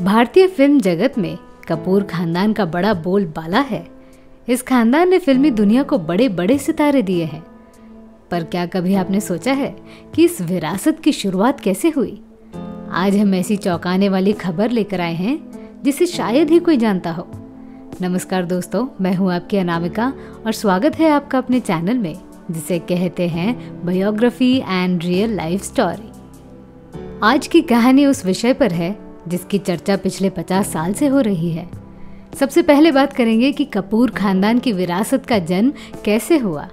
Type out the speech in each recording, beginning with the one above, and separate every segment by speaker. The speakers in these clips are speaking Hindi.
Speaker 1: भारतीय फिल्म जगत में कपूर खानदान का बड़ा बोलबाला है। इस खानदान ने फिल्मी दुनिया को बड़े बड़े सितारे दिए हैं। पर क्या कभी आपने सोचा है कि इस विरासत की शुरुआत कैसे हुई? आज हम ऐसी चौंकाने वाली खबर लेकर आए हैं जिसे शायद ही कोई जानता हो। नमस्कार दोस्तों, मैं हूं आपकी अनामिका और स्वागत है आपका अपने चैनल में जिसे कहते हैं biography and real life story. आज की कहानी उस विषय पर है जिसकी चर्चा पिछले 50 साल से हो रही है। सबसे पहले बात करेंगे कि कपूर खानदान की विरासत का जन्म कैसे हुआ।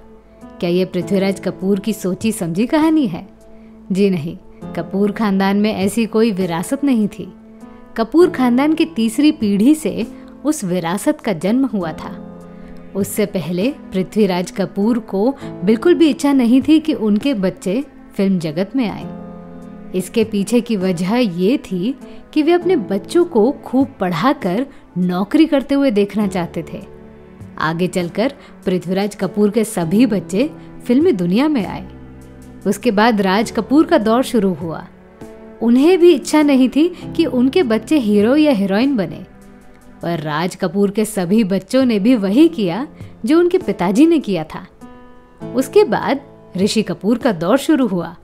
Speaker 1: क्या ये पृथ्वीराज कपूर की सोची समझी कहानी है? जी नहीं, कपूर खानदान में ऐसी कोई विरासत नहीं थी। कपूर खानदान की तीसरी पीढ़ी से उस विरासत का जन्म हुआ था। उससे पहले पृथ्वीराज कपूर को बिल्कुल भी इच्छा नहीं थी कि उनके बच्चे फिल्म जगत में आए। इसके पीछे की वजह ये थी कि वे अपने बच्चों को खूब पढ़ाकर नौकरी करते हुए देखना चाहते थे। आगे चलकर पृथ्वीराज कपूर के सभी बच्चे फिल्मी दुनिया में आए। उसके बाद राज कपूर का दौर शुरू हुआ। उन्हें भी इच्छा नहीं थी कि उनके बच्चे हीरो या हीरोइन बने, पर राज कपूर के सभी बच्चों ने भी वही किया जो उनके पिताजी ने किया था। उसके बाद ऋषि कपूर का दौर शुरू हुआ।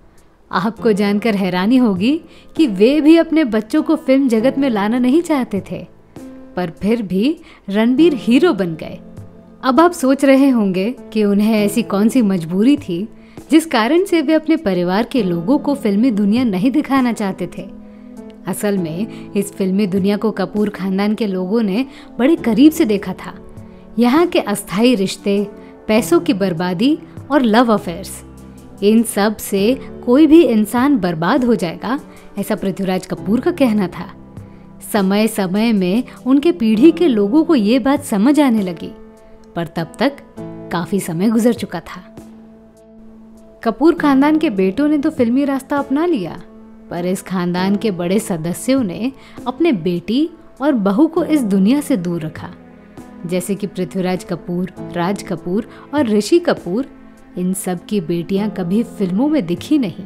Speaker 1: आपको जानकर हैरानी होगी कि वे भी अपने बच्चों को फिल्म जगत में लाना नहीं चाहते थे, पर फिर भी रणबीर हीरो बन गए। अब आप सोच रहे होंगे कि उन्हें ऐसी कौन सी मजबूरी थी जिस कारण से वे अपने परिवार के लोगों को फिल्मी दुनिया नहीं दिखाना चाहते थे। असल में इस फिल्मी दुनिया को कपूर खानदान के लोगों ने बड़े करीब से देखा था। यहाँ के अस्थायी रिश्ते, पैसों की बर्बादी और लव अफेयर्स, इन सब से कोई भी इंसान बर्बाद हो जाएगा, ऐसा पृथ्वीराज कपूर का कहना था। समय समय में उनके पीढ़ी के लोगों को ये बात समझ आने लगी, पर तब तक काफी समय गुजर चुका था। कपूर खानदान के बेटों ने तो फिल्मी रास्ता अपना लिया, पर इस खानदान के बड़े सदस्यों ने अपने बेटी और बहू को इस दुनिया से दूर रखा। जैसे कि पृथ्वीराज कपूर, राज कपूर और ऋषि कपूर, इन सब की बेटियां कभी फिल्मों में दिखी नहीं।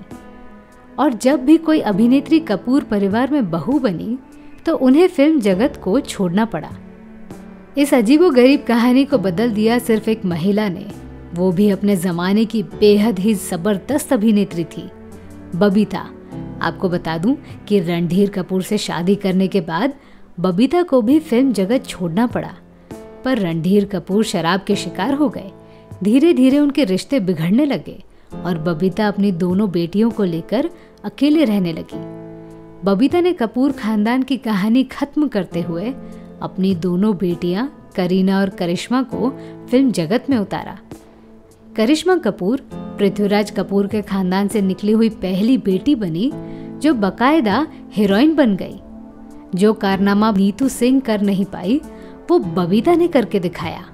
Speaker 1: और जब भी कोई अभिनेत्री कपूर परिवार में बहू बनी तो उन्हें फिल्म जगत को छोड़ना पड़ा। इस अजीबोगरीब कहानी को बदल दिया सिर्फ एक महिला ने, वो भी अपने जमाने की बेहद ही जबरदस्त अभिनेत्री थी, बबीता। आपको बता दूं कि रणधीर कपूर से शादी करने के बाद बबीता को भी फिल्म जगत छोड़ना पड़ा, पर रणधीर कपूर शराब के शिकार हो गए। धीरे धीरे उनके रिश्ते बिगड़ने लगे और बबीता अपनी दोनों बेटियों को लेकर अकेले रहने लगी। बबीता ने कपूर खानदान की कहानी खत्म करते हुए अपनी दोनों बेटियां करीना और करिश्मा को फिल्म जगत में उतारा। करिश्मा कपूर पृथ्वीराज कपूर के खानदान से निकली हुई पहली बेटी बनी जो बाकायदा हीरोइन बन गई। जो कारनामा नीतू सिंह कर नहीं पाई, वो बबीता ने करके दिखाया।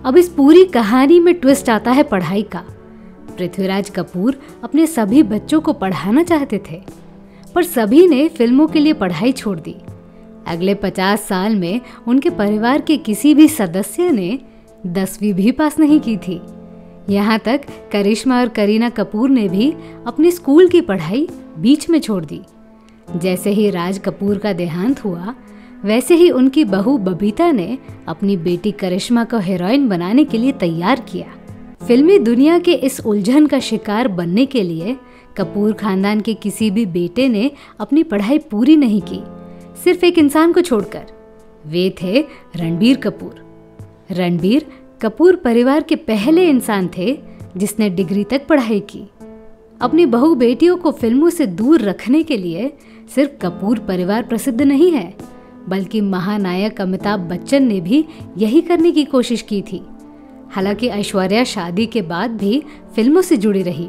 Speaker 1: अब इस पूरी कहानी में ट्विस्ट आता है पढ़ाई का। पृथ्वीराज कपूर अपने सभी बच्चों को पढ़ाना चाहते थे, पर सभी ने फिल्मों के लिए पढ़ाई छोड़ दी। अगले 50 साल में उनके परिवार के किसी भी सदस्य ने 10वीं भी पास नहीं की थी। यहाँ तक करिश्मा और करीना कपूर ने भी अपनी स्कूल की पढ़ाई बीच में छोड़ दी। जैसे ही राज कपूर का देहांत हुआ, वैसे ही उनकी बहू बबीता ने अपनी बेटी करिश्मा को हीरोइन बनाने के लिए तैयार किया। फिल्मी दुनिया के इस उलझन का शिकार बनने के लिए कपूर खानदान के किसी भी बेटे ने अपनी पढ़ाई पूरी नहीं की, सिर्फ एक इंसान को छोड़कर। वे थे रणबीर कपूर। रणबीर कपूर परिवार के पहले इंसान थे जिसने डिग्री तक पढ़ाई की। अपनी बहू बेटियों को फिल्मों से दूर रखने के लिए सिर्फ कपूर परिवार प्रसिद्ध नहीं है, बल्कि महानायक अमिताभ बच्चन ने भी यही करने की कोशिश की थी। हालांकि ऐश्वर्या शादी के बाद भी फिल्मों से जुड़ी रही।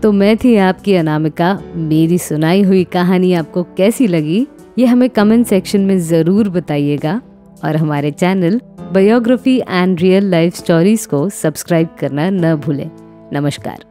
Speaker 1: तो मैं थी आपकी अनामिका। मेरी सुनाई हुई कहानी आपको कैसी लगी, ये हमें कमेंट सेक्शन में जरूर बताइएगा और हमारे channel biography and real life stories को सब्सक्राइब करना न भूलें। नमस्कार।